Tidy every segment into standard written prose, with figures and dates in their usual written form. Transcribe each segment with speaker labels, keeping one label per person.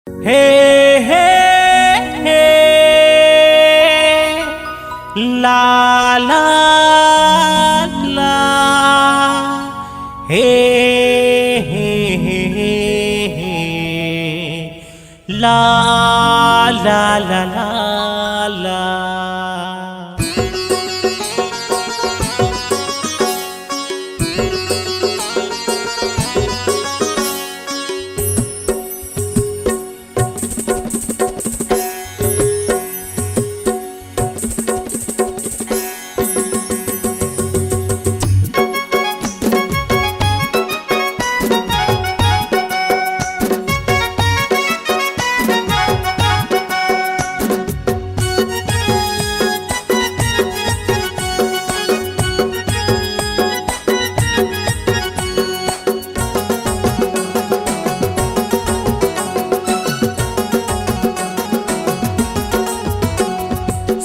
Speaker 1: हे हे हे ला ला ला हे हे हे हे ला ला ला ला ला।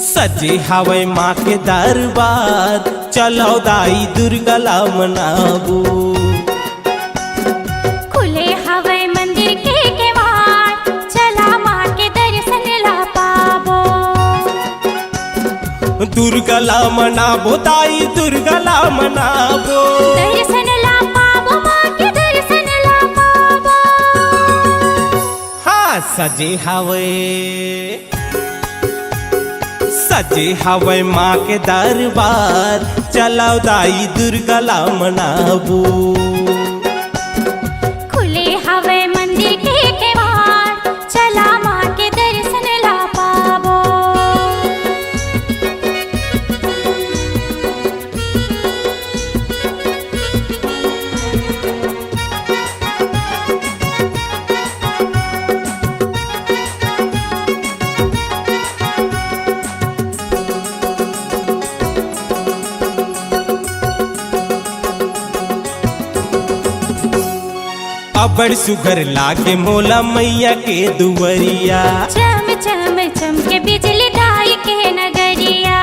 Speaker 1: सजे हवै माँ के दरबार, चलो दाई दुर्गला मनाबू।
Speaker 2: खुले हवै मंदिर के केवाड़, चला माँ के दर्शन ला पाबो।
Speaker 1: दुर्गला मनाबो दाई दुर्गला मनाबो,
Speaker 2: दर्शन ला पाबो माँ के दर्शन ला पाबो।
Speaker 1: हाँ सजे हवै सजे हवै माँ के दरबार, चलो दाई दुर्गला मनाबू।
Speaker 2: खुले हवै मंदिर के केवाड़, चला माँ के दर्शन ला पाबो।
Speaker 1: अबड़ सुघर लागे मोला मैया के दुवरिया,
Speaker 2: चम चम चमके बिजली दाई के नगरिया।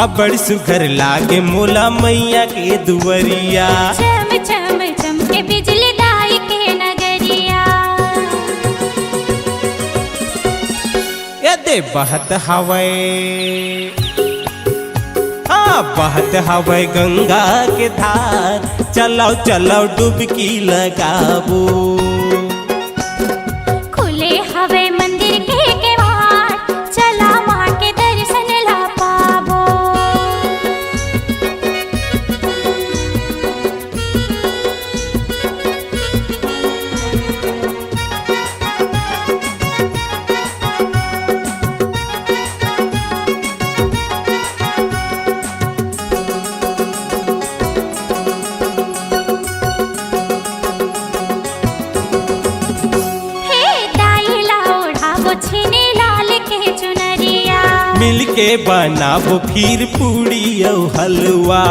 Speaker 1: अबड़ सुघर लागे मोला मैया के दुवरिया,
Speaker 2: चम चम चमके बिजली दाई के नगरिया।
Speaker 1: यदे बहत हवै हाँ बहत हवै गंगा के धार, चलो चलो डुबकी लगाबू।
Speaker 2: खुले हवै मंदिर के केवाड़, चला माँ के दर्शन ला पाबो। छिने लाल के चुनरिया,
Speaker 1: मिलके बनाबो खीर पूड़ी और हलवा।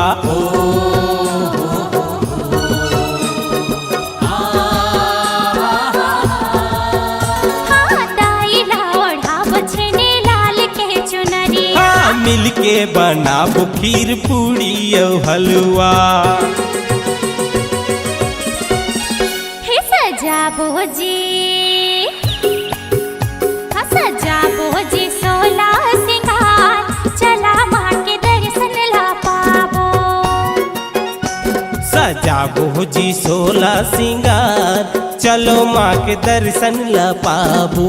Speaker 2: हाँ दाई लाओढ़ाबो छिने लाल के चुनरिया,
Speaker 1: हाँ मिलके बनाबो खीर पूड़ी और हलवा।
Speaker 2: हे सजाबो जी सजाबो जी सोला सिंगार, चला माँ के दर्शन ला पाबो।
Speaker 1: सजाबो जी सोला सिंगार, चलो माँ के दर्शन ला पाबू।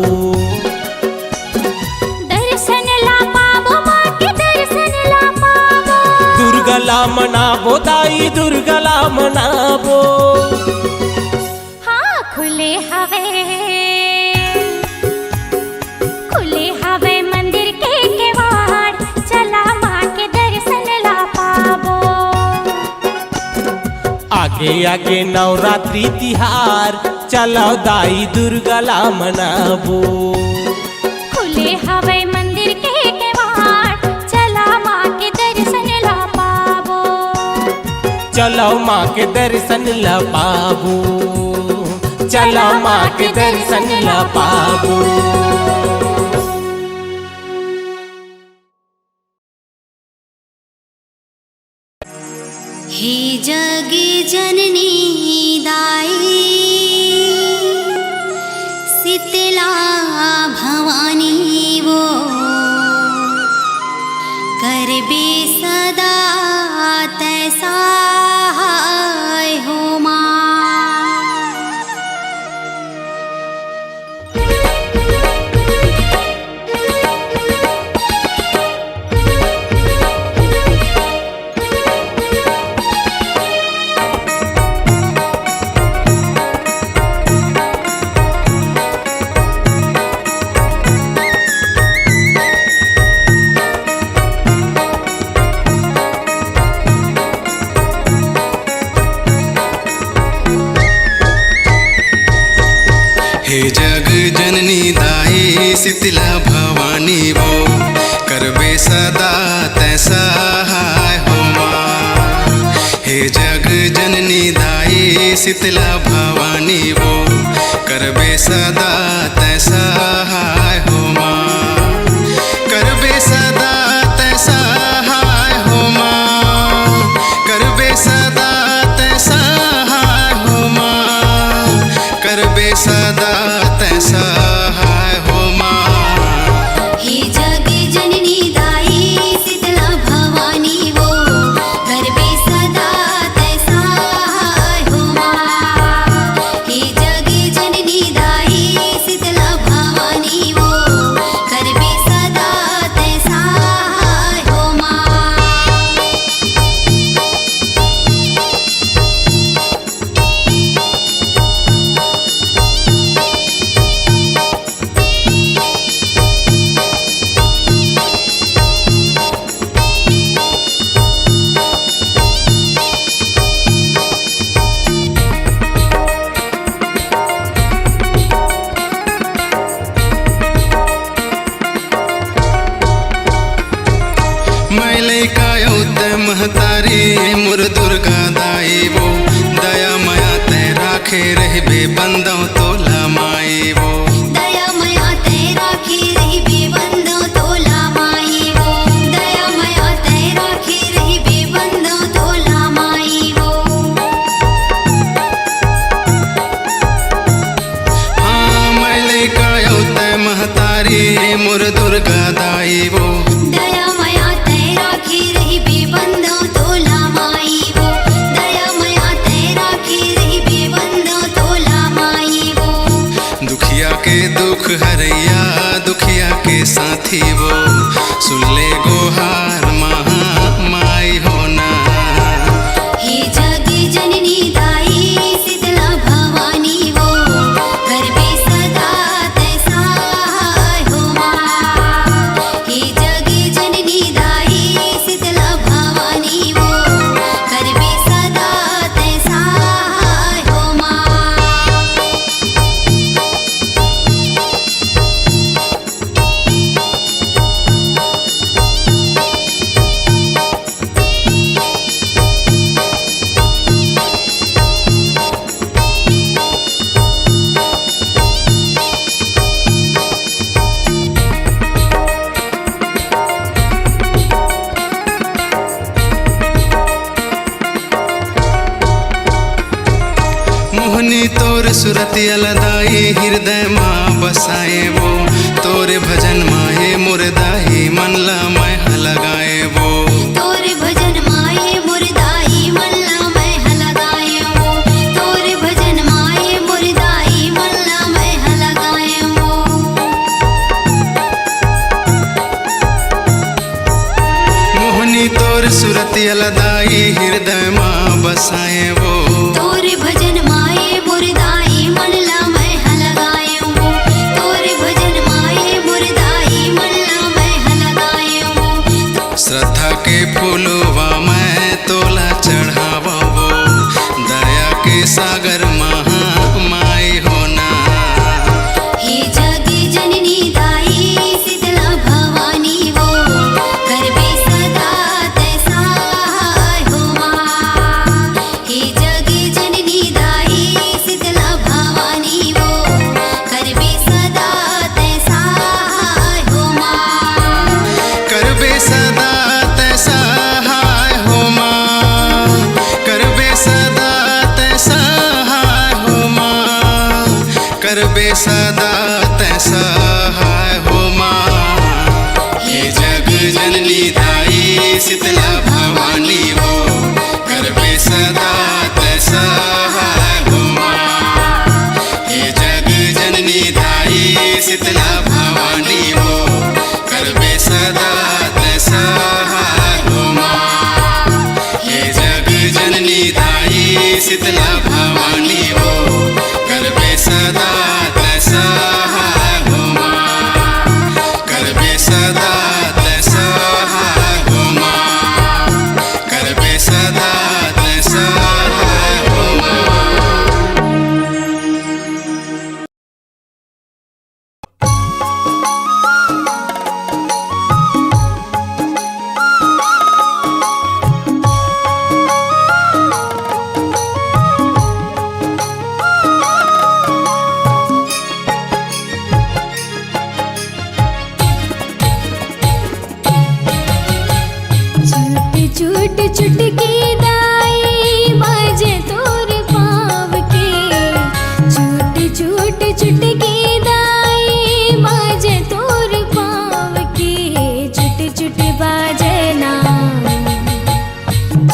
Speaker 2: दर्शन ला पाबो माँ के दर्शन ला पाबो।
Speaker 1: दुर्गला मनाबो दाई दुर्गला मनाबो।
Speaker 2: हाँ खुले हवे मंदिर के केवाड़, चला माँ के दर्शन ला पाबो।
Speaker 1: आगे आगे नवरात्रि तिहार, चलो दाई दुर्गला मनाबो।
Speaker 2: खुले हवै मंदिर के केवाड़, चला माँ के दर्शन ला पाबो।
Speaker 1: चलो माँ के दर्शन ला पाबो, चलो माँ के दर्शन ला पाबो।
Speaker 3: हे जग जननी दाई शीतला भवानी वो करबे सदा तैसा हो माँ।
Speaker 4: हे जग जननी दाई शीतला भवानी वो करबे सदा तैसा हो माँ। हे जग जननी दाई शीतला भवानी वो करबे सदा तैसा हो माँ। करबे सदा तैसा हो माँ। करबे सदा तैसा हो माँ। करबे सदा तैसा हो माँ।
Speaker 3: हे जग जननी दाई शीतला भवानी वो करबे सदा तैसा हो माँ। हे जग जननी दाई शीतला भवानी वो करबे सदा तैसा हो माँ।
Speaker 4: मैले कायो महतारी मुर दुर्गा दाई वो दया माया ते राखे रहबे बंदो तोला माई वो।
Speaker 3: दया माया ते राखी रहिबे बंदो तोला माई वो। दया माया ते राखी रहिबे बंदो तोला माई वो।
Speaker 4: हाँ मैले कायो महतारी मुर दुर्गा दाई वो
Speaker 3: दया माया ते राखी रहिबे बंदो तोला माई वो। दया माया ते राखी रहिबे बंदो तोला माई वो।
Speaker 4: दुखिया के दुख हरैया दुखिया के साथी वो सुन ले गोहार महा माई होना।
Speaker 3: हे जग जननी दाई शीतला भवानी वो करबे सदा तैसा हो माँ। हे जग जननी दाई शीतला भवानी वो करबे सदा तैसा हो माँ।
Speaker 4: मोहनी तोर सुरति अलदाई हृदय माँ बसाए वो तोरे भजन माए मुरदाई मन ला मैं लगाए वो।
Speaker 3: तोरे भजन माए मुरदाई मल्ला मैं लगाए वो। तोरे भजन माए मुरदाई मल्ला मैं लगाए वो।
Speaker 4: मोहनी तोर सुरति अलदाई हृदय माँ बसाए वो।
Speaker 3: तोरे भजन माए मुरदाई मल्ला मैं लगाए वो। तोरे भजन माए मुरदाई मल्ला मैं लगाए वो।
Speaker 4: श्रद्धा के फूलवा मैं तोला चढ़ावा वो दया के सागर महा माई होना।
Speaker 3: हे जग जननी दाई शीतला भवानी वो करबे सदा तैसा हो माँ। हे जग जननी दाई शीतला भवानी वो करबे सदा तैसा हो माँ।
Speaker 4: करबे सदा तैसा हो जननी दाई शीतला भवानी हो करबे सदा तैसा हो माँ। हे जग जननी दाई शीतला भवानी हो करबे सदा तैसा हो माँ। हे जग जननी दाई शीतला भवानी हो करबे सदा तैसा हो माँ। करबे सदा तैसा हो माँ। करबे सदा तैसा हो माँ।
Speaker 2: छूट चुटकी दाई बाजे तोर पाव के। छूट छूट चुटकी दाई बाजे तोर पाव के। छूट छूट बाजे ना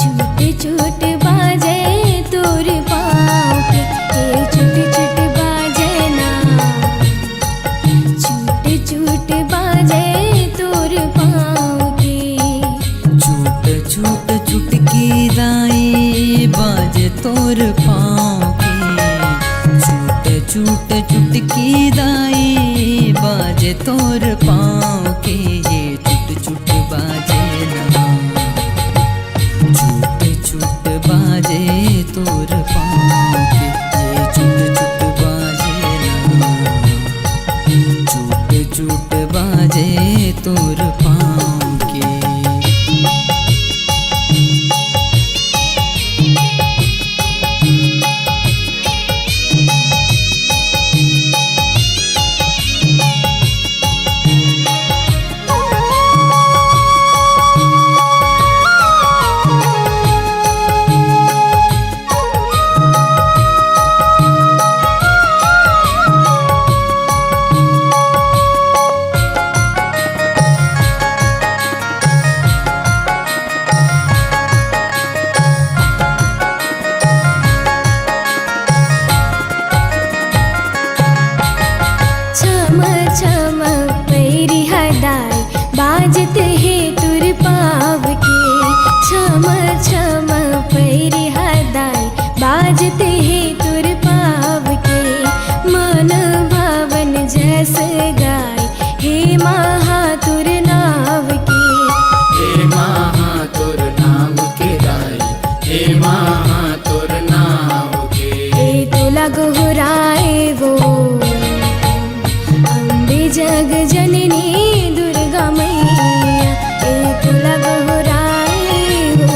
Speaker 2: छूट छूट बाजे तोर पाव के। छूट छूट बाजे ना छूट छूट बाजे तोर पाव के।
Speaker 5: छूट छूट चुटकी दाई बाजे तोर पाँव के। छूट छूट चुटकी दाई बाजे तोर पाँव के। ये छूट छूट बाजे ना छूट छूट बाजे तोर पाँव के। ये छूट छूट बाजे ना छूट छूट बाजे तोर पाँव के।
Speaker 2: छम छम पैरी हदाई बाजत है तुर पाव के। छम छम पैरी हदाई बाजत है तुर पाव के। मन भावन जस गाय हे महातुर नाव के।
Speaker 5: हे महातुर नाम के दाई हे महातुर नाम के।
Speaker 2: ए तुला गोहराए वो अम्बे जग जननी दुर्गा मैया। ए तुला गोहराए वो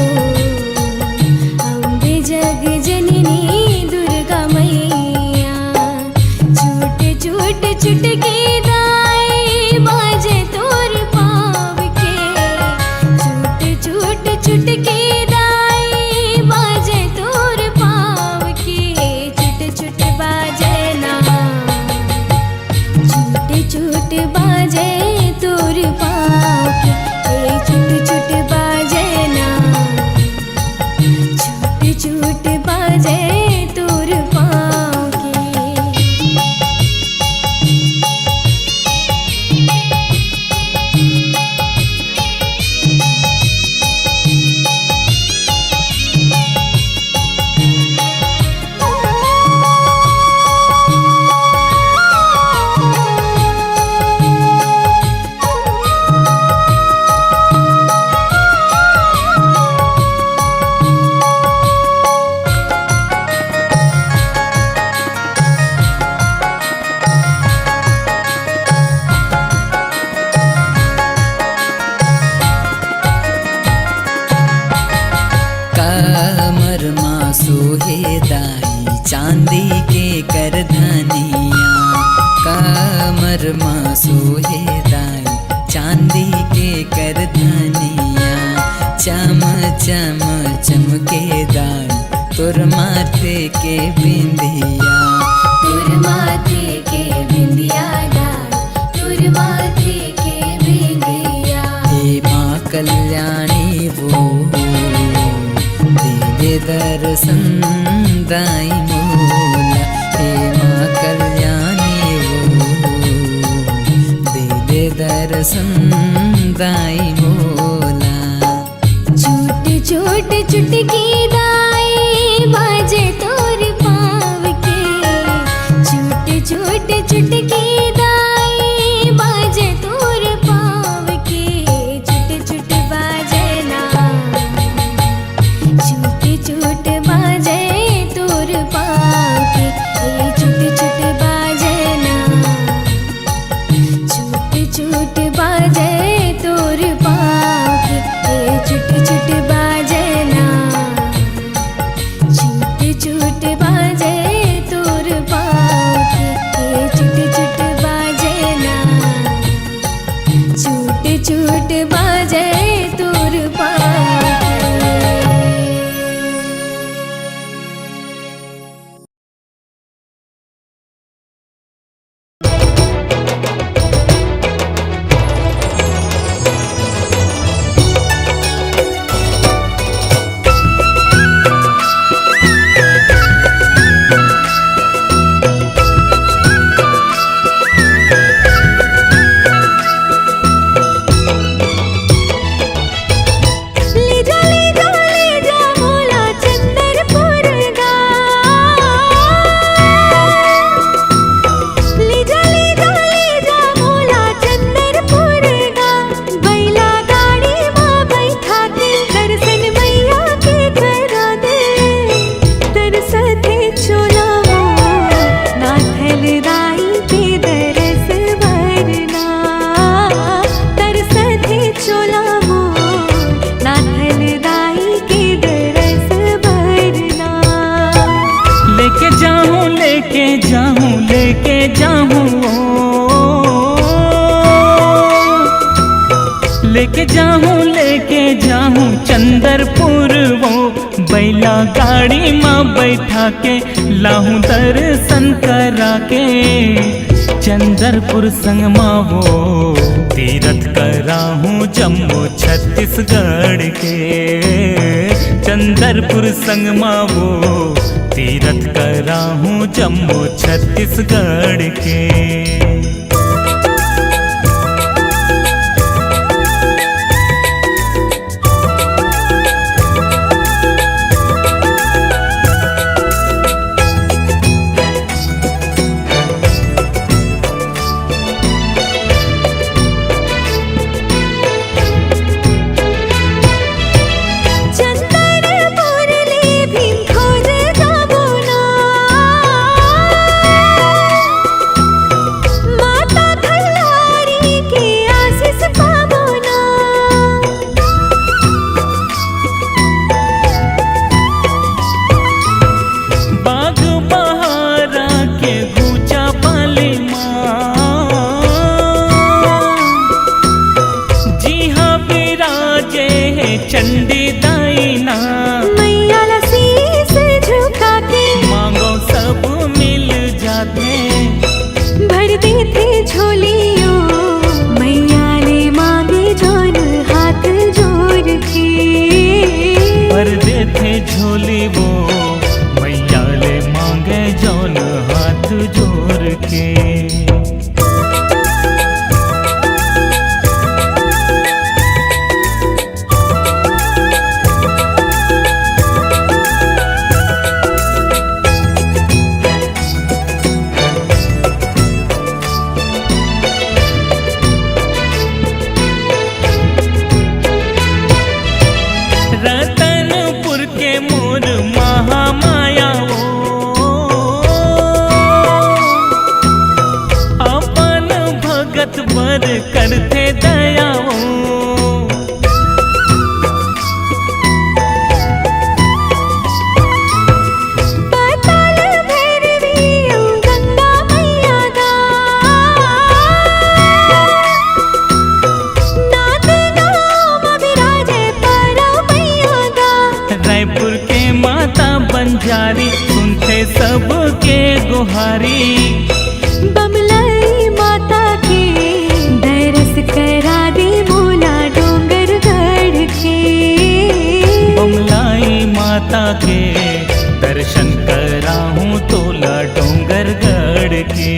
Speaker 2: अम्बे जग जननी दुर्गा मैया। छूट छूट चुटकी दाई बाजे तोर पाव के। छूट छूट चुटकी दाई बाजे तोर पाव के। छूट छूट बाजे ना छूट छूट बाजे तोर पाव के। छूट छूट बाजे ना छूट छूट बाजे तोर पाव के। कमर माँ सोहे दाई चांदी के करधनिया। कमर माँ सोहे दाई चांदी के करधनिया। चम चम चमके दाई तोर माथे के बिंदिया। तोर माथे के बिंदिया दाई तोर माथे के बिंदिया।
Speaker 5: हे कल्याणी वो दे दर्शन दाई मोला। हे माँ कल्याणी वो दे दर्शन दाई मोला।
Speaker 2: छोट छोट चुटकी दाई बाजे तोर पाँव के। छोट छोट चुटकी दाई बाजे तोर पाँव के। छुट छुट बाजे ना छुट छुट बाजे तोर पाँव के। छुट छुट बाजे ना छुट छुट बाजे तोर पाँव के। छुट छुट बाजे ना छुट छुट बाजे तोर पाँव के। छुट छुट बाजे ना छुट छुट बाजे तोर पाँव के।
Speaker 1: लेके जाऊं चंदरपुर वो बैला गाड़ी माँ बैठा के लाहूं दर्शन करा के। चंदरपुर संग माँ वो तीरथ कराहूं जम्मू छत्तीसगढ़ के। चंदरपुर संग माँ वो तीरथ कराहूं जम्मू छत्तीसगढ़ के। चंडी दाईना
Speaker 2: मैया शीस झुका के
Speaker 1: मांगो सब मिल जाते।
Speaker 2: भर देते झोलियों मैया ने मांगे जोन हाथ जोड़ के।
Speaker 1: भर देते झोली वो मैया ले मांगे जौन हाथ जोड़ के। रतनपुर के मोर महामाया अपन भगत बर करते दया।
Speaker 2: पाताल भैरवी गंगा मैया दा नाथ नाम विराजे पारो मैया दा।
Speaker 1: रायपुर के माता बंजारी सुनते सबके गुहारी।
Speaker 2: बमलाई माता के दरस करा दे मोला डोंगर घर
Speaker 6: के दर्शन कराहूँ तोला डोंगरगढ़ के।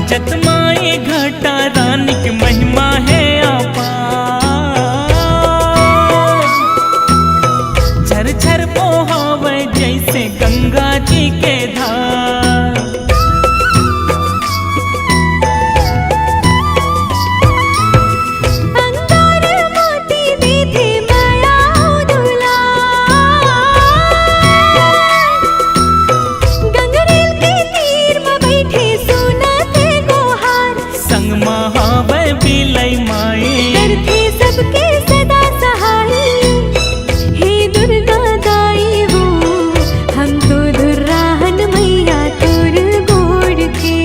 Speaker 6: जतमाई घाटा रानी की महिमा है अपार, झर झर बहावे जैसे गंगा जी के धार।
Speaker 2: अंगार मोती दीदी माया दुला, गंगरेल के तीर में बैठे सुनत गोहार।
Speaker 6: संग महावे बिलई माई
Speaker 2: करते सबके सदा सहाई, हे दुर्गा दाई हो हम तो दुर्राहन मैया तोर गोड़ के।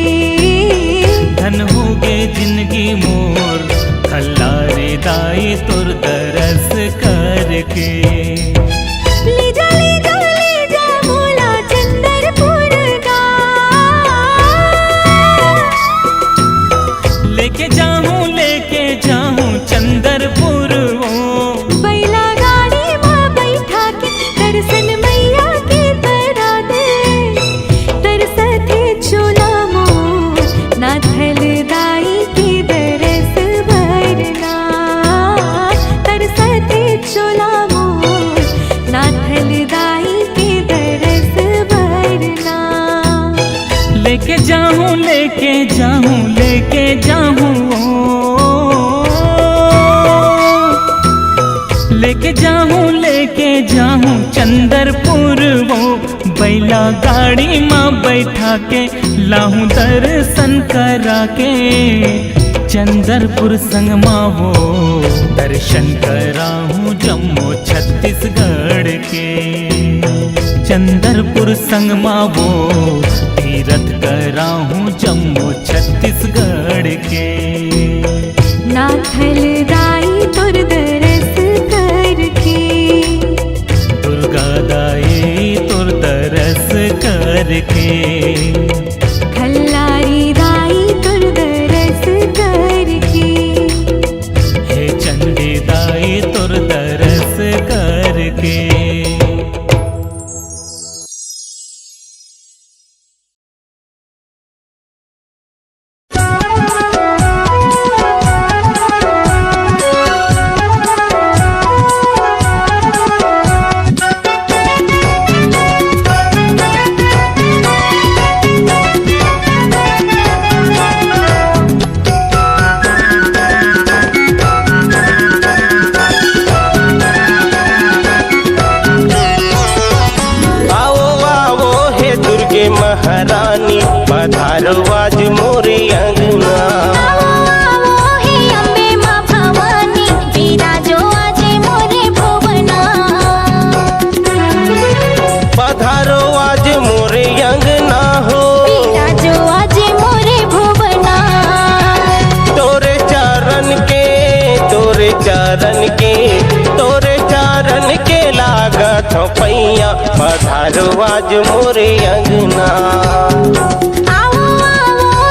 Speaker 6: धन होगे जिंदगी मोर खल्लारे दाई तुर दरस करके।
Speaker 2: ले जा मोला चंदरपुर
Speaker 6: लेके जाऊँ चंदरपुर वो।
Speaker 2: बैला गाड़ी में बैठा के दर्शन मैया के करा दे। तरसते चोला मो नाथल दाई के दरस भरना। तरसते चोला मो नाथल दाई के दरस भरना।
Speaker 6: लेके जाऊँ लेके जाऊँ चंदरपुर वो। बैला गाड़ी में बैठा के लाहूँ दर्शन करा के। चंदरपुर संग माँ हो दर्शन कराहूँ जम्मू छत्तीसगढ़ के। चंदरपुर संग माँ वो तीरथ कराहूँ जम्मू छत्तीसगढ़ के।
Speaker 2: नाथल दाई तुर दरस करके।
Speaker 6: दुर्गा दाई तुर दरस करके।
Speaker 2: खल्लारी दाई तुर दरस करके।
Speaker 6: हे चंडी दाई तुर दरस करके।
Speaker 1: महारानी पधारो आज मोरे अंगना।
Speaker 2: आवो हे अम्बे माँ भवानी विराजो आज मोरे भुवना।
Speaker 1: पधारो आज मोरे अंगना हो
Speaker 2: विराजो आज मोरे भुवना।
Speaker 1: तोरे चारण के लागत हो पैया। पधारो आज मोरे अंगना।
Speaker 2: आवो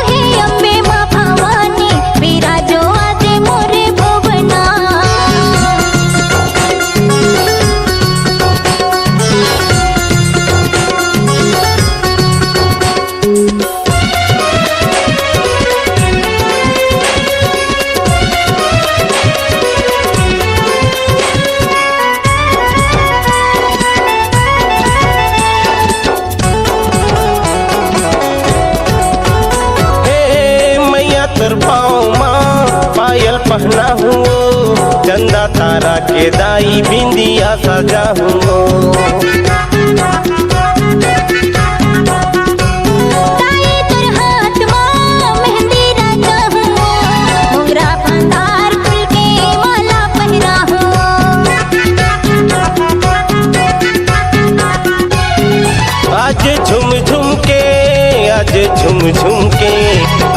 Speaker 2: हे अम्बे माँ भवानी विराजो आज मोरे भुवना।
Speaker 1: पहना हूँ चंदा तारा के दाई बिंदिया सजा हूँ।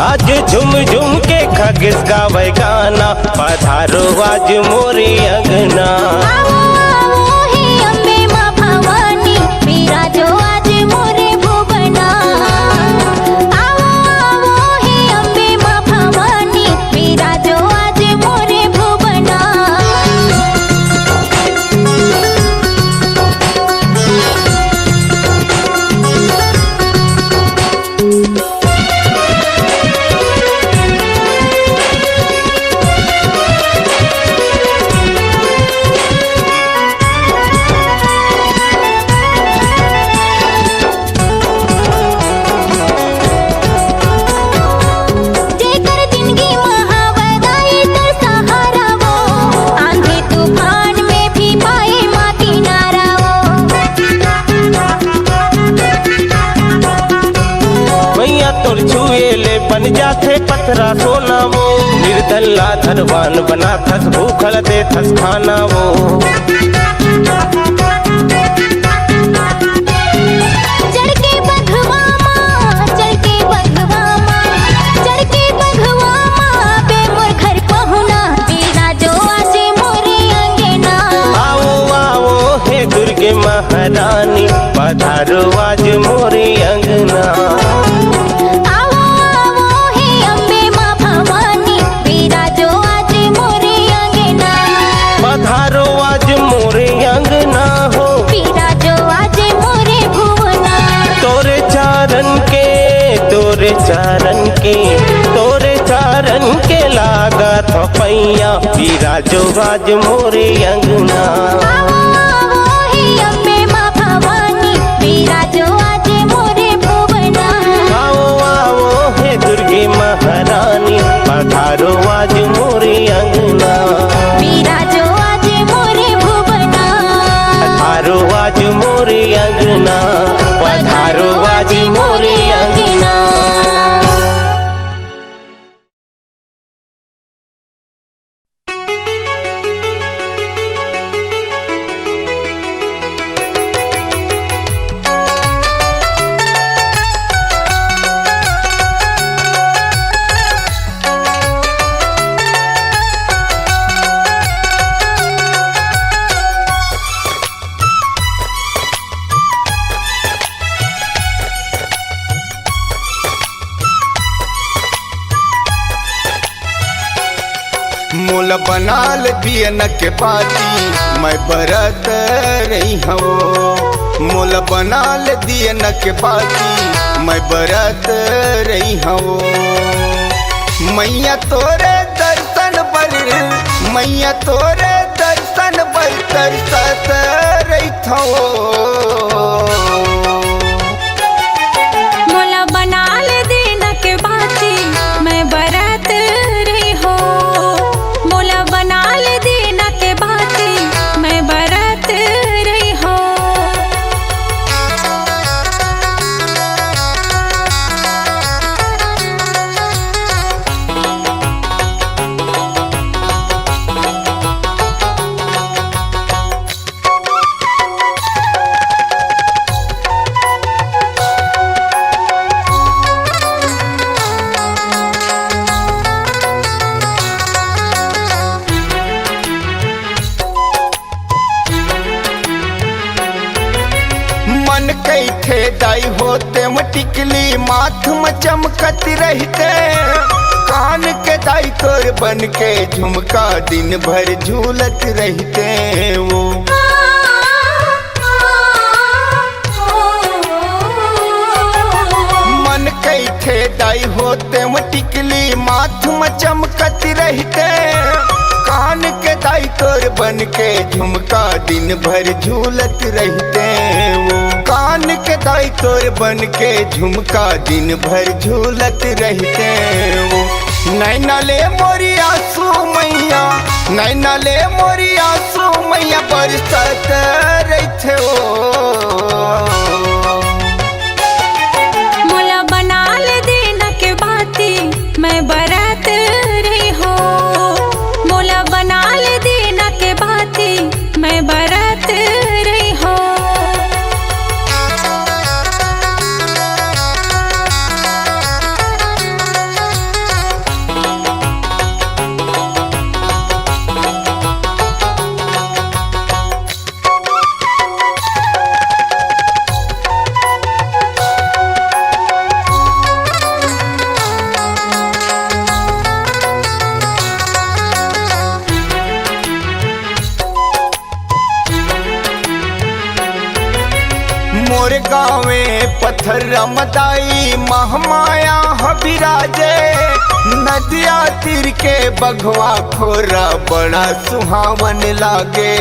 Speaker 1: आज झुम झुम के खगेश गावे गाना पधारो आज मोरे अंगना।
Speaker 2: आवो आवो हे अम्बे माँ भवानी विराजो आज मोरे भुवना। आवो आवो हे अम्बे माँ भवानी विराजो आज मोरे भुवना। जेकर जिंदगी महावदाई तर सहारा वो आंधी तूफान में भी पाए माँ किनारा वो।
Speaker 1: मैया तोर छुए ले बन जाथे पथरा सोना वो। निर्दल्ला धनवान बना थस भूखल दे थस खाना वो।
Speaker 2: चढ़ के बघवा माँ चढ़ के बघवा माँ चढ़ के बघवा माँ बे मोर घर पहुना विराजो आज मोरे अंगना।
Speaker 1: आओ आओ हे दुर्गे महारानी पधारो आज मोरे अंगना।
Speaker 2: आवो आवो हे अम्बे माँ भवानी विराजो आज मोरे अंगना।
Speaker 1: पधारो आज मोरे अंगना हो।
Speaker 2: विराजो आज मोरे भुवना।
Speaker 1: तोरे चारण के तोरे चारण के तोरे चारण के लागा था पैया विराजो आज मोरे अंगना।
Speaker 2: आवो आवो हे अम्बे माँ भवानी विराजो आज मोरे भुवना।
Speaker 1: आओ आओ हे दुर्गे महारानी पधारो आज मोरे अंगना।
Speaker 2: विराजो आज मोरे भुवना।
Speaker 1: पधारो आज मोरे अंगना। पधारो आज मोरे अंगना।
Speaker 4: मोल बनाल दियन के पाती मैं बरत रही हूँ। मोल बनाल दियन के पाती मैं बरत रही हूँ। मैया तोरे दर्शन पर मैया तोरे दर्शन पर तरसत रही
Speaker 2: मोला बनाल दिन के बाती मैं बरत रही हो। मोला बनाल दिन के बाती मैं बरत रही हो।
Speaker 4: मन कैथे दाई होते म टिकली माथ में चमकत रहते। कान के दाई तोर बन के झुमका दिन भर झूलत रहते वो। मन कैथे दाई होते म टिकली माथ में चमकत रहते। कान के दाई तोर बन के झुमका दिन भर झूलत रहते वो। कान के दाई तोर बन के झुमका दिन भर झूलत रहते वो। नैना ले मोरी आंसू मैया नैना ले मोरी आंसू मैया बरसत रहते वो।
Speaker 2: मोला बनाल दिन के बाती मैं बरत रही हो। मोला बनाल दिन के बाती मैं बरत रही हो।
Speaker 4: गावे पत्थर रमदाई महमाया हबिराजे नदिया तीर के बघवा खोरा बड़ा सुहावन लागे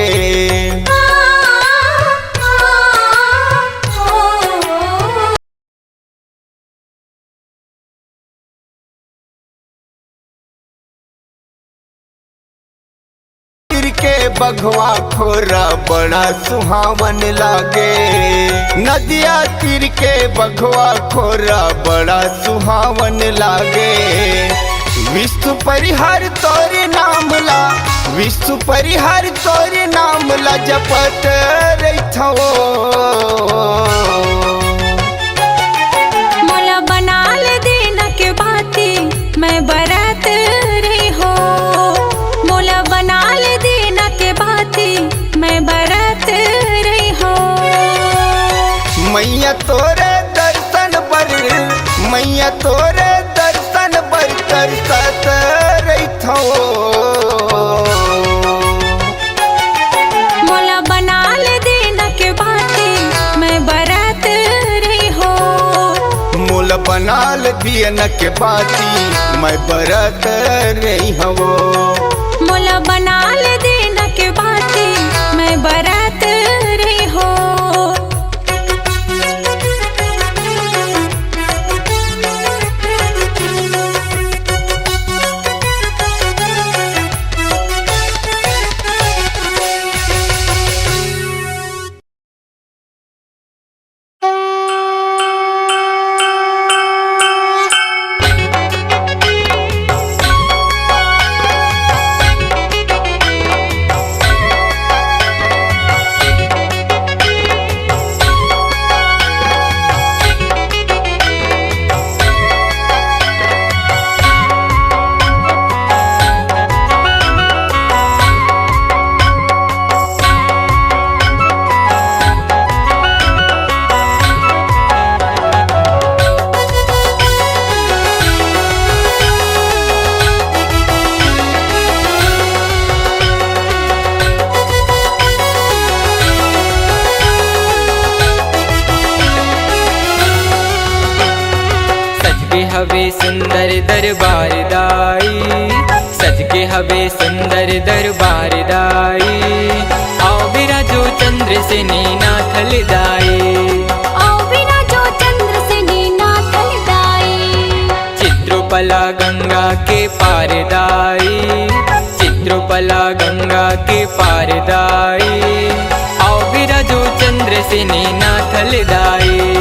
Speaker 4: के बघवा खोरा बड़ा सुहावन लागे नदिया तीर के बघवा खोरा बड़ा सुहावन लागे विश्व परिहार तोरे नामला विश्व परिहार तोरे नामला जपत रहिथो
Speaker 2: मोला बनाल दिन के बाती मैं बरत रही हो मोला बनाल दिन के बाती मैं बरत रही हो
Speaker 4: मैया तोरे दर्शन बर मैया तोरे दर्शन बर तरसत रहिथो
Speaker 2: मोला बनाल दिन के बाती मैं बरत रही हो
Speaker 4: मोला बनाल दियन के बाती मैं बरत रही हवो
Speaker 2: मोला बनाल दिन के बाती मैं बरत रही हो
Speaker 5: हवे सुंदर दरबार दाई सज के हवे सुंदर दरबार दाई आओ बिराजो चंद्र से नीना थल दाई
Speaker 3: आओ बिराजो चंद्र से नीना थल दाई
Speaker 5: चित्रोपला गंगा के पार दाई चित्रोपला गंगा के पार दाई आओ बिराजो चंद्र से नीना थल दाई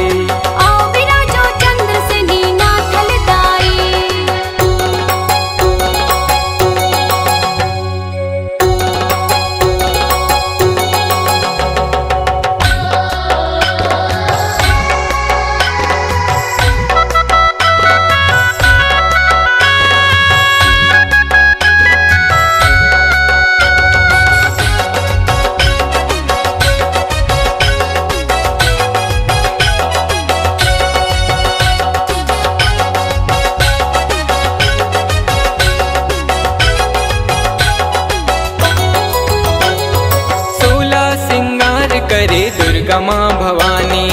Speaker 5: करे दुर्गा माँ भवानी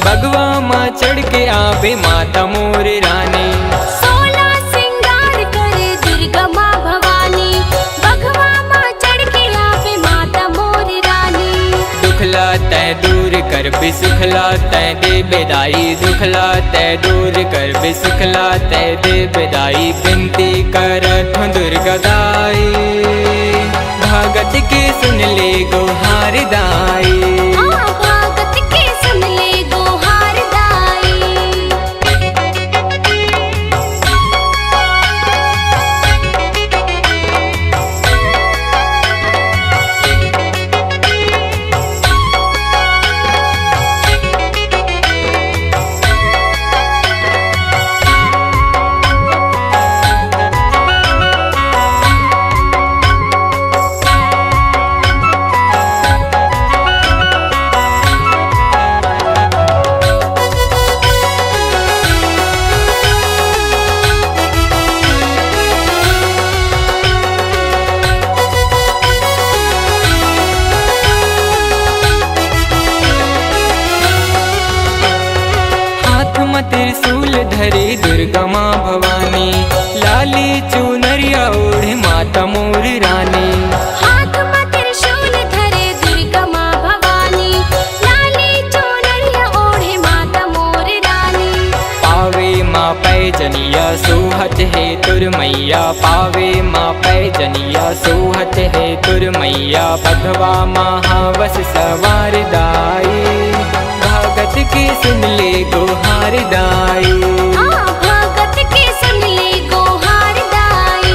Speaker 5: बगवा माँ चढ़ के आवे माता मोर रानी
Speaker 3: 16 सिंगार करे दुर्गा माँ भवानी बगवा माँ चढ़ के आवे माता मोर रानी
Speaker 5: दुखला तय दूर कर बिसुखला तय दे बेदाई दुखला तय दूर कर बिसुखला तय दे बेदाई विनती करत दुर्गा दाई भगत के सुन ले गोहार दाई
Speaker 3: भगत के सुन ले गोहार दाई
Speaker 5: भवानी, लाली चुनरिया ओढ़े माता मोर रानी।
Speaker 2: हाथ में त्रिशूल धरे दुर्गा माँ भवानी, लाली चुनरिया ओढ़े माता मोर रानी।
Speaker 5: पावे माँ पैजनिया सोहत है तुर मैया, पावे माँ पैजनिया सोहत है तुर मैया। बघवा महावस सवार दाई, भगत की सुन ले गोहार दाई।
Speaker 2: भगत के सुन ले गोहार दाई।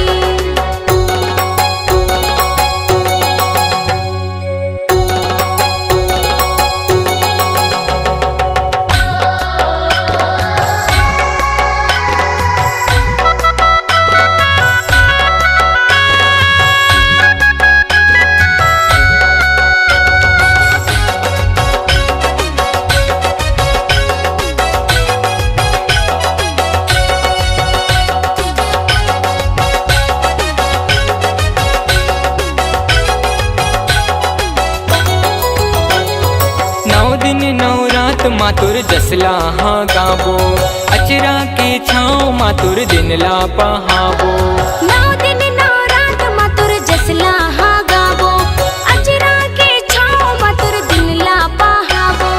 Speaker 5: मातुर जसला हाँ गाबो, अचरा के छाँव मातुर दिन ला पहाबो।
Speaker 2: 9 दिन 9 रात मातुर जसला हाँ गाबो, अचरा के छाँव मातुर दिन ला पहाबो।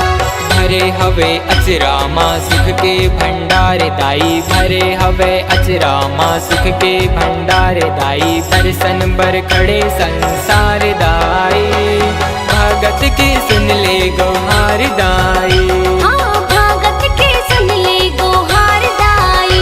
Speaker 5: भरे हवे अचरा माँ सुख के भंडार दाई, भरे हवे अचरा माँ सुख के भंडार दाई। दर्शन बर खड़े संसार दाई, भगत के सुन ले गोहार दाई।
Speaker 2: भगत के सुन ले गोहार दाई।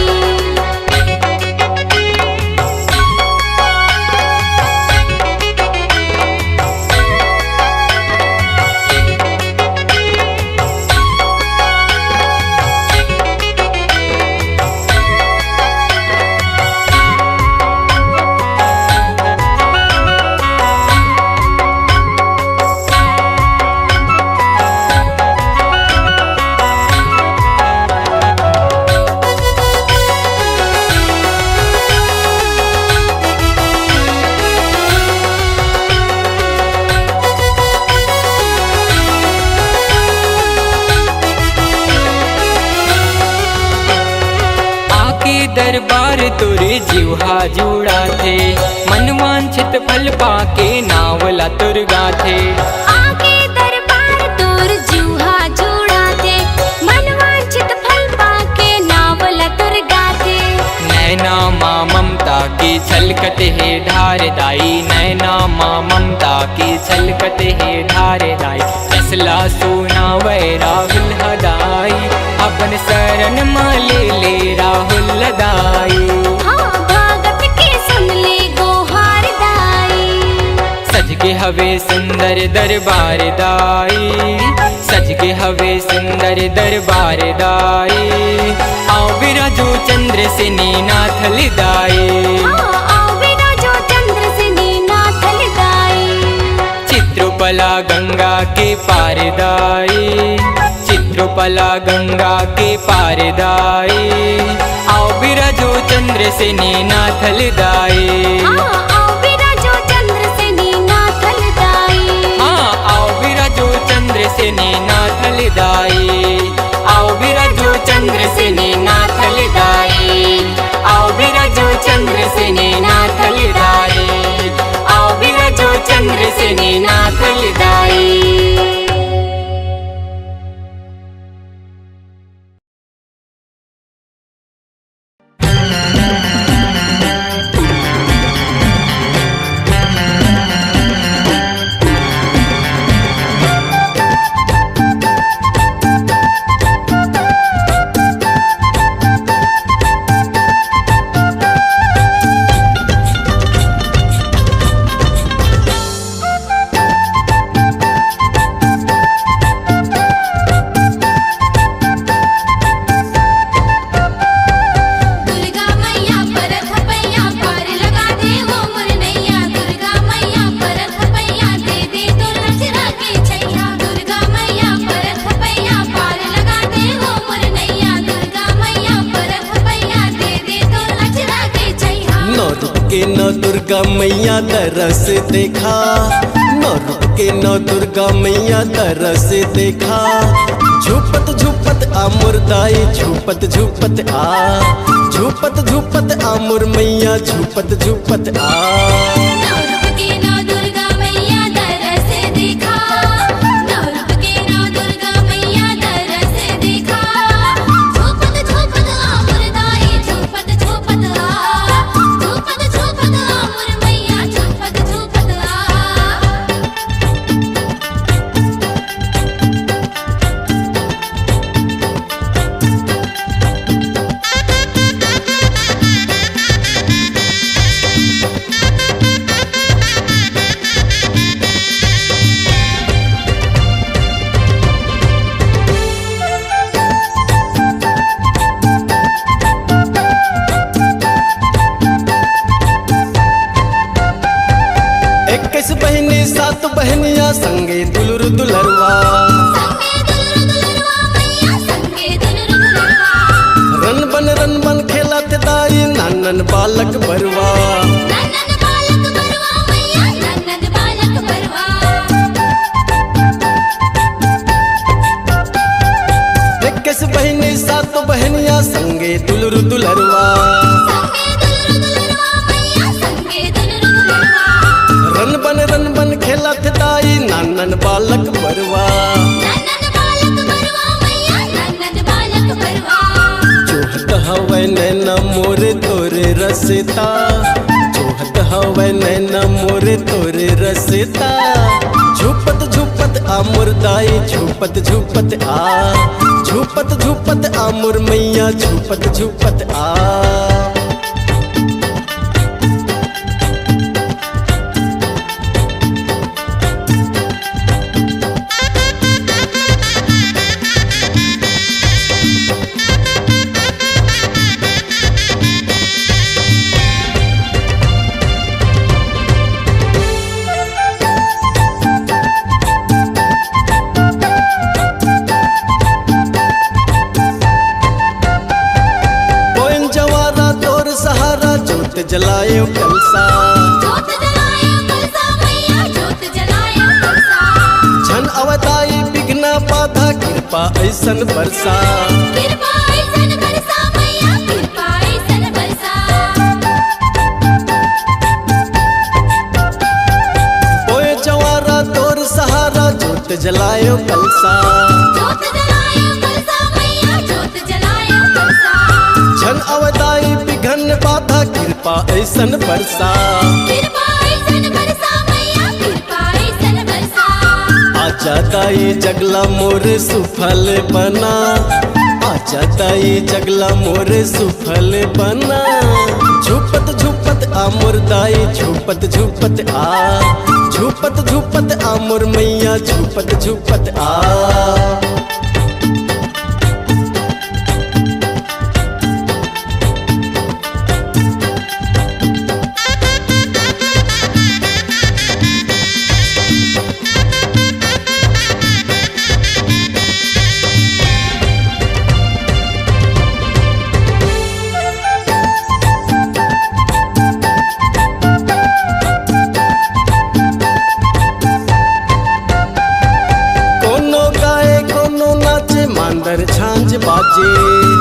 Speaker 5: दरबार तुरे जीवा जुड़ा थे, मनवांछित फल पाके नावला तुर गाथे।
Speaker 2: आके दरबार तुर जीवा जुड़ा थे, मनवांछित फल पाके नावला तुर गाथे।
Speaker 5: नैना माँ ममता की छलकत है धार दाई, नैना माँ ममता की छलकत है धार दाई। जसला सोना वै राहुल हदाई, अपन शरण माँ ले राहुल दाई।
Speaker 2: भगत के सुन ले गोहार दाई।
Speaker 5: सज के हवे सुंदर दरबार दाई, सज के हवे सुंदर दरबार दाई। आओ बिराजो चंद्र से नाथल दाई,
Speaker 2: आओ बिराजो चंद्र से नाथल दाई।
Speaker 5: चित्रपला गंगा के पार दाई, चित्रपला गंगा के पार दाई। आओ बिराजो चंद्र से नाथल दाई।
Speaker 2: आओ बिराजो चंद्र से नाथल दाई।
Speaker 5: आओ बिराजो चंद्र से नाथल दाई। आओ बिराजो चंद्र से नाथल दाई। आओ बिराजो चंद्र से नाथल दाई। आओ बिराजो चंद्र से नाथल दाई।
Speaker 7: नौ दुर्गा मैया तरस देखा, नौ रुक के नौ दुर्गा मैया तरस देखा। झुपत झुपत आ मुर्दाई, झुपत झुपत आ, झुपत झुपत आमुर मैया झूपत झूपत आ।
Speaker 3: नौ रूप के नौ दुर्गा मैया दरस दिखा, नौ रूप के नौ दुर्गा मैया दरस दिखा। झूपत झूपत आमुर दाई झूपत झूपत आ, झूपत झूपत आमुर मैया झूपत झूपत आ।
Speaker 7: इक्कीस बहनी सात बहनिया संगे दुलुर दुलरवा।
Speaker 3: संगे दुलरु दुलरवा मैया संगे दुलरु दुलरवा।
Speaker 7: रन बन खेलत दाई नानन बालक बरवा।
Speaker 3: नन्नन बालक बरवा मैया नन्नन बालक बरवा।
Speaker 7: इक्कीस बहनी सात बहनिया संगे दुलुर दुलरवा।
Speaker 3: संगे दुलरु दुलरवा मैया संगे दुलरु दुलरवा।
Speaker 7: रन बन खेलत दाई नानन बालक बरवा।
Speaker 3: नन्नन बालक बरवा मैया नन्नन बालक बरवा।
Speaker 7: जोहत हवै नैना मोरे तोरे रसता, जोहत हवै नैना मोरे तोरे रसता। झूपत झूपत आमुर दाई झूपत झूपत आ, झूपत झूपत आमुर मैया झूपत झूपत आ। जोत जलायो कलसा,
Speaker 3: जोत जलायो कलसा मैया जोत जलायो कलसा।
Speaker 7: झन अवताई बिघ्ना बाधा कृपा ऐसन बरसा।
Speaker 3: कृपा ऐसन बरसा मैया कृपा ऐसन बरसा।
Speaker 7: ओए जवारा तोर सहारा जोत जलायो कलसा।
Speaker 3: जोत जलायो कलसा मैया जोत जलायो कलसा।
Speaker 7: झन अवताई बिघन बाधा कृपा ऐसन बरसा।
Speaker 3: कृपा ऐसन बरसा मैया कृपा ऐसन बरसा।
Speaker 7: आजा दाई जगला मोरे सुफल बना, आजा दाई जगला मोरे सुफल बना। झूपत झूपत आमुर दाई झूपत झूपत आ, झूपत झूपत आमुर मैया झूपत झूपत आ। मांदर झांझ बाजे,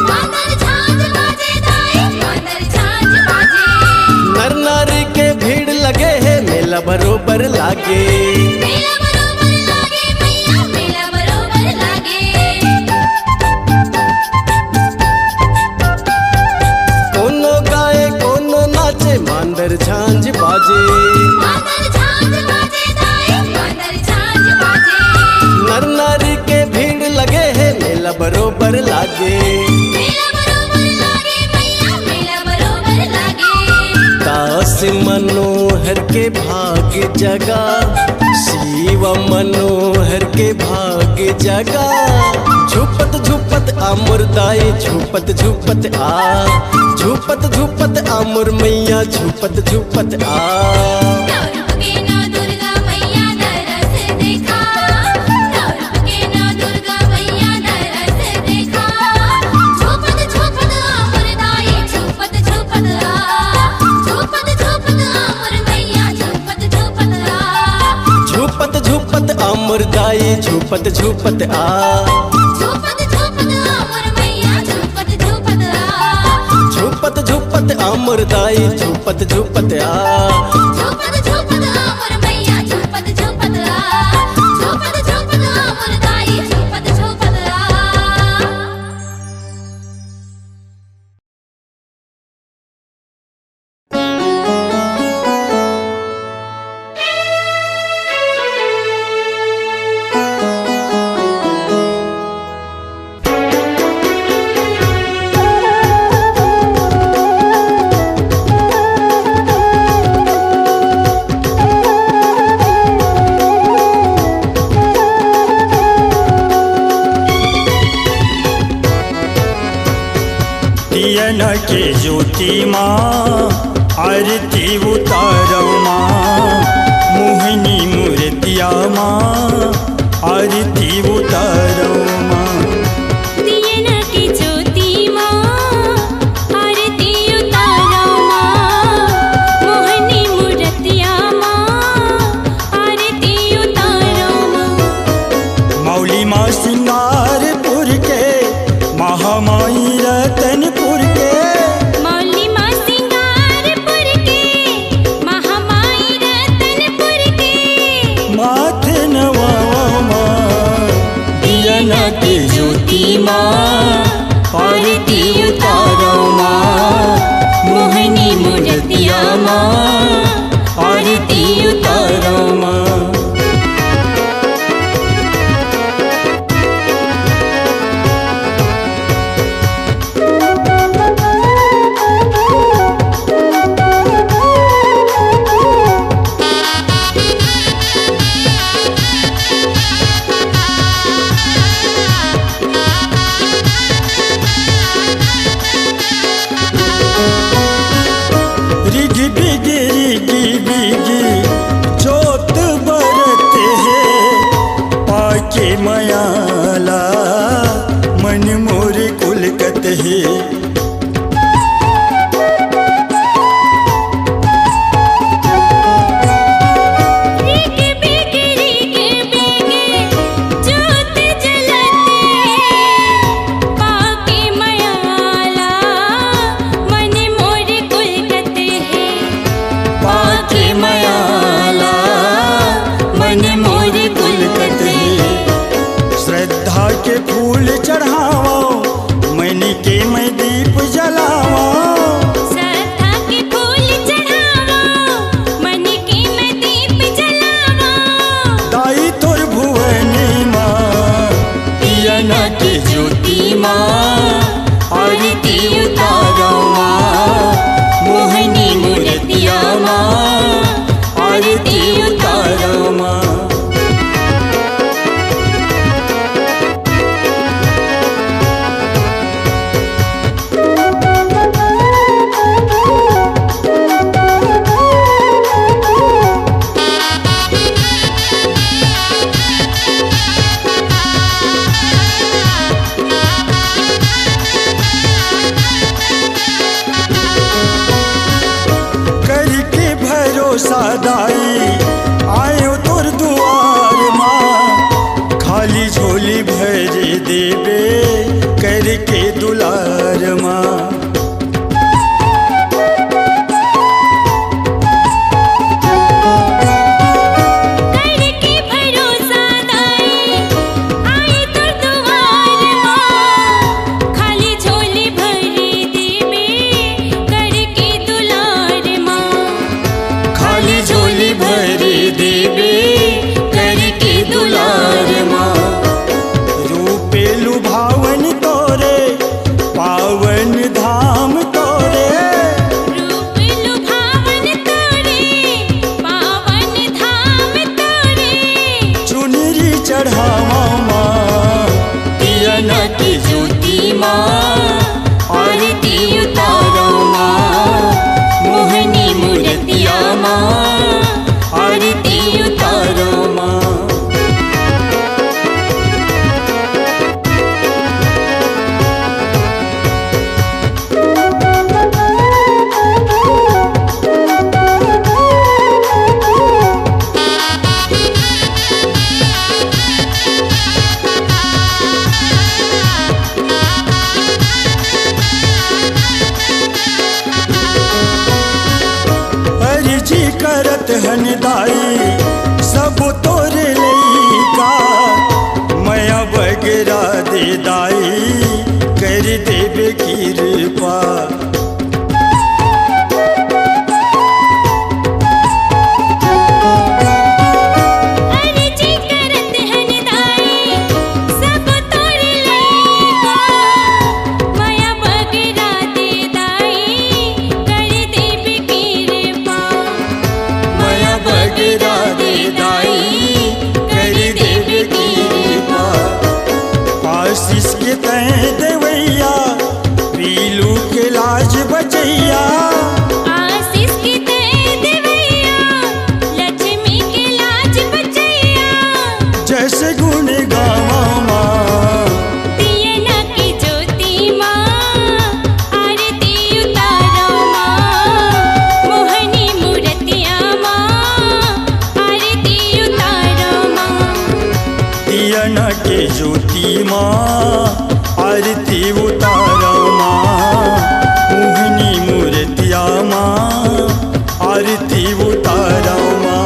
Speaker 3: मांदर झांझ बाजे दाई मांदर झांझ बाजे।
Speaker 7: नर नारी के भीड़ लगे है मेला बरोबर लागे।
Speaker 3: मेला बरोबर लागे मैया मेला बरोबर लागे।
Speaker 7: कोनो गाए कोनो नाचे मांदर झांझ बाजे।
Speaker 3: मांदर झांझ बाजे दाई मांदर झांझ बाजे।
Speaker 7: नर नारी के भीड़ लगे है मेला बरोबर लागे।
Speaker 3: मेला बरोबर लागे मैया मेला बरोबर लागे।
Speaker 7: दास मनोहर के भाग जगा, शिव मनोहर के भाग जगा। झूपत झूपत आमुर दाई झूपत झूपत आ, झूपत झूपत आमुर मैया झूपत झूपत आ।
Speaker 3: नौ रूप के नौ दुर्गा मैया दरस देखा, नौ रूप के नौ दुर्गा मैया दरस देखा। झूपत झूपत आमुर दाई झूपत झूपत आ, झूपत झूपत आमुर मैया झूपत झूपत आ।
Speaker 7: झूपत झूपत आमुर दाई झूपत झूपत आ,
Speaker 3: झूपत झूपत आमुर मैया झूपत झूपत आ।
Speaker 7: झूपत झूपत अमरदाई झुपत झुपत आ
Speaker 3: झोपत झोपत आमर मैया झोपत झोपत आ झोपत झोपत आमर दाई झोपत झोपत आ
Speaker 8: दियन के ज्योति माँ आरती उतारो माँ मोहिनी मूर्तिया माँ आरती उतारो माँ
Speaker 2: दियन की ज्योति माँ आरती उतारो माँ मोहनी मूर्तिया माँ आरती उतारो माँ
Speaker 8: मौली माँ सिंगारपुर के महामाई रतनपुर के
Speaker 2: मौली माँ सिंगारपुर के महामाई रतनपुर के
Speaker 8: माथे नवावा माँ दियन के ज्योति माँ आरती उतारो माँ
Speaker 2: मोहनी मूर्तिया माँ
Speaker 8: आरती उतारो माँ रिगी बिगी रिगी बिगी जोत बरत है पाके मयाला मन मोर कुलकत है
Speaker 2: रीगे बेगे जोत जलते पाके मयाला मन मोर कुलकत है
Speaker 8: पाके मयाला मन मोर कुलकत है श्रद्धा के फूल चढ़ाओ मन के मैं दीप जलाओ
Speaker 2: श्रद्धा के फूल चढ़ावो मन के मैं दीप जलावो
Speaker 8: दाई तोर भुवनी माँ दियन के ज्योति माँ आरती उतारो माँ मोहिनी मूर्तिया माँ आरती उतारो माँ करके भरोसा दाई आयो तोर दुआर माँ खाली झोली भर देवे करके दुलार माँ
Speaker 2: करके भरोसा दाई आए तो दुआर माँ खाली झोली भरी देवे करके दुलार माँ
Speaker 8: खाली झोली करत हन दाई सब तोरे लइका मया बगरा दे दाई कर देवे कृपा
Speaker 3: अर्जी करत हन दाई सब तोर लइका माया बगरा दे दाई कर देवे कृपा
Speaker 8: मया बगरा दे दाई कर देवे कृपा आशीष के तय देवैया पीलू के लाज बचैया
Speaker 3: आशीष के दे देवैया लक्ष्मी के लाज बचैया
Speaker 8: जैसे गुण गावा माँ
Speaker 3: दिए न की ज्योति माँ आरती उतारो माँ मोहनी मूर्तिया माँ आरती उतारो माँ
Speaker 8: दिया न के ज्योति माँ आरती उतारो माँ मोहिनी मूर्तिया माँ आरती उतारो माँ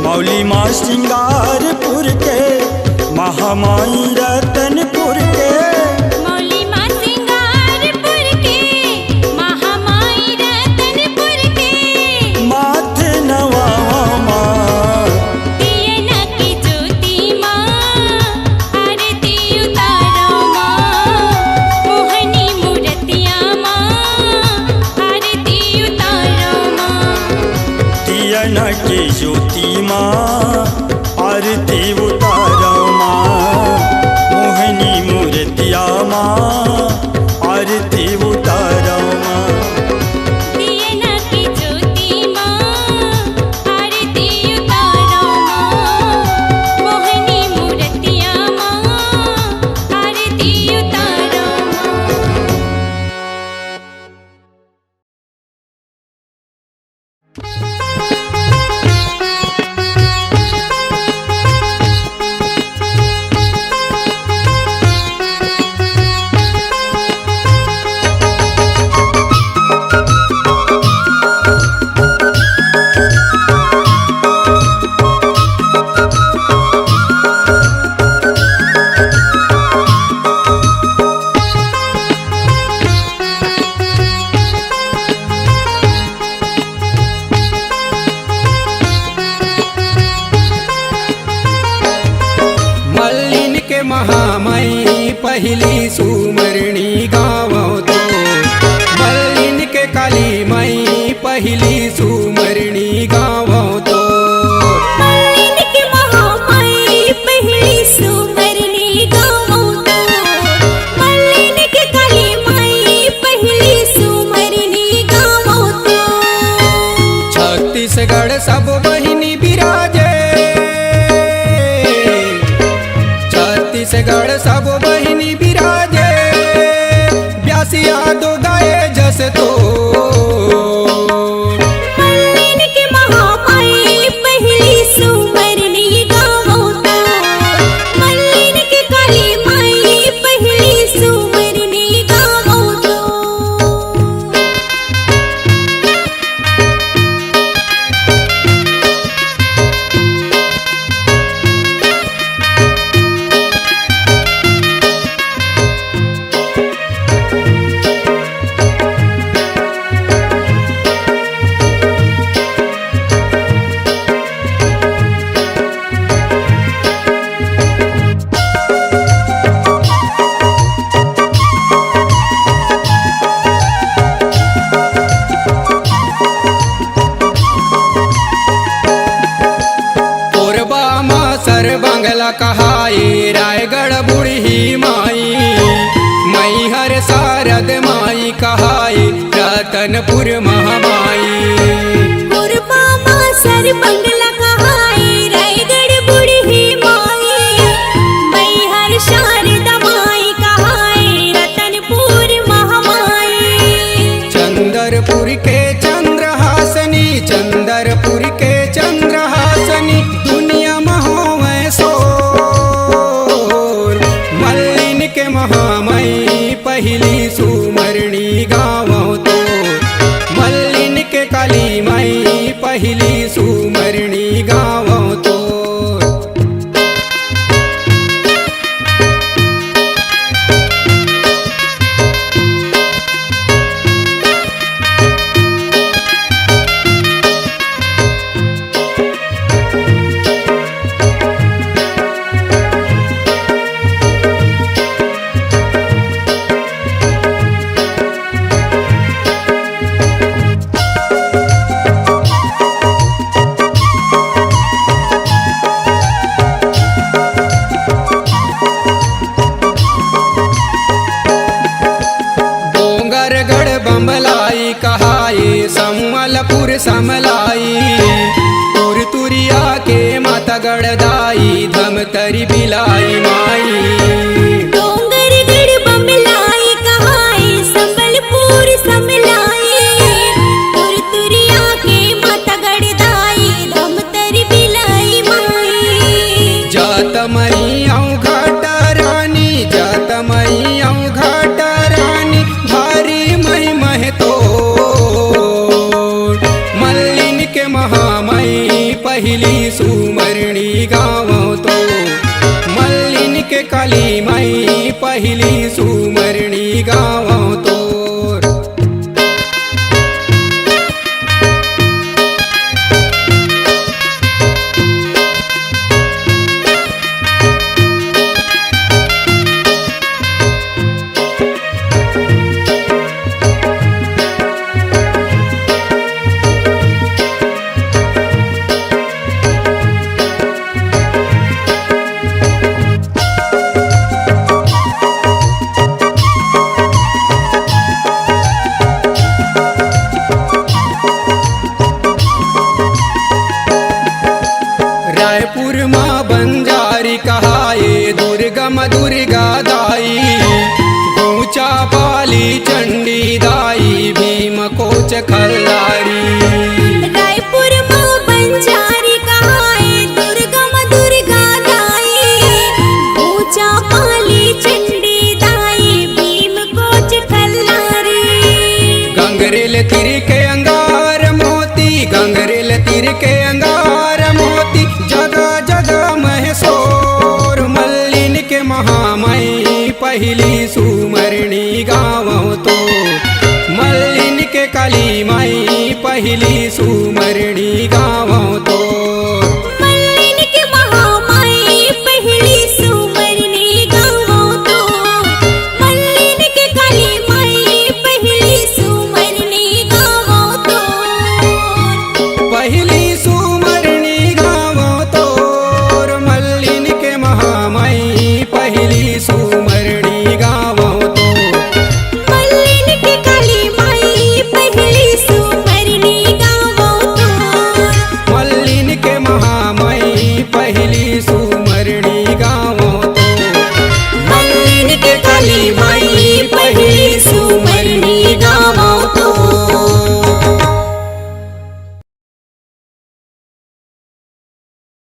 Speaker 8: मौली माँ सिंगारपुर के महामाई रतनपुर के
Speaker 3: मौली माँ सिंगारपुर के महामाई रतनपुर के
Speaker 8: माथे नवावा माँ
Speaker 3: दिए न की ज्योति माँ आरती उतारो माँ मोहनी मूर्तिया माँ आरती उतारो माँ
Speaker 8: दिया न के ज्योति माँ आरती उतारो माँ मोहिनी मूर्तिया माँ आरती उतारो माँ
Speaker 3: दिए न की ज्योति माँ आरती उतारो माँ मोहनी मूर्तिया माँ आरती उतारो माँ
Speaker 5: मल्लिन के महामई पहली सुमरणी गावो तो मल्लिन के काली मई पहली सुमरणी गावो तो
Speaker 2: मल्लिन के महामाई पहली सुमरनी गावो तो मल्लिन के काली माई पहली सुमरनी गावो तो
Speaker 5: छत्तीसगढ़ सब बहिनी बिराजे छत्तीसगढ़ सब बहिनी बिराजे ब्यासिया दो गाए जस तो
Speaker 2: मल्लिन के महामाई पहली सुमरनी गावो तो मल्लिन के काली माई पहली सुमरनी गावो तो
Speaker 5: कोरबा मा सर बंगला कहाई रायगढ़ बुढ़ी माई मई हर सारद माई कहाई रतनपुर महामाई
Speaker 2: गुरबा माँ सर बंगला कहाई रायगढ़ बुढ़ी माई मैहर शारदा माई कहाई रतनपुर महामाई
Speaker 5: चंदरपुर के चंद्रहासनी चंदरपुर के चंद्रहासनी दुनिया महोवे सोर मल्लिन के महामई पहली सुमरणी गावो तो मल्लिन के काली मई
Speaker 9: पहली सुमरनी गावो तो। बम्बलाई कहाए सम्मलपुर समलाई, तुरतुरिया के माता गड़दाई धमतरी बिलाई माई।
Speaker 2: डोंगरगढ़ बम्बलाई कहाए सम्बलपुर समलाई, तुरतुरिया के माता गड़दाई धमतरी बिलाई माई।
Speaker 9: जात मई आऊं घाट रानी, जात मई आऊं घाट रानी, भारी मई मह तो मल्लिन के महामई पहली सुमरनी गावो तो। मल्लिन के काली मई पहली सुमरनी गावो तो। रायपुर माँ बंजारी कहाए दुर्गम दुर्गा दाई, ऊंचा पाली चंडी दाई भीम कोच खल्लारी।
Speaker 2: रायपुर माँ बंजारी कहाए दुर्गम दुर्गा दाई, ऊंचा पाली चंडी दाई भीम कोच खल्लारी।
Speaker 9: गंगरेल तिर के अंगार मोती, गंगरेल तिर के अंगार मोती, जगह जगह महसोर मल्लिन के महामई पहली सुमरनी गावो तो। मल्लिन के काली मई पहली सुमरनी गावो तो।
Speaker 2: मल्लिन के महामाई पहली सुमरनी गावो तो। मल्लिन के काली माई पहली सुमरनी गावो तो।
Speaker 9: पहली सुमरनी गावो तो। मल्लिन के महामई पहली सुमरनी गावो तो।
Speaker 2: मल्लिन के काली माई पहली सुमरनी गावो तो।
Speaker 9: मल्लिन के महामई पहली सुमरनी गावो तो। मल्लिन के काली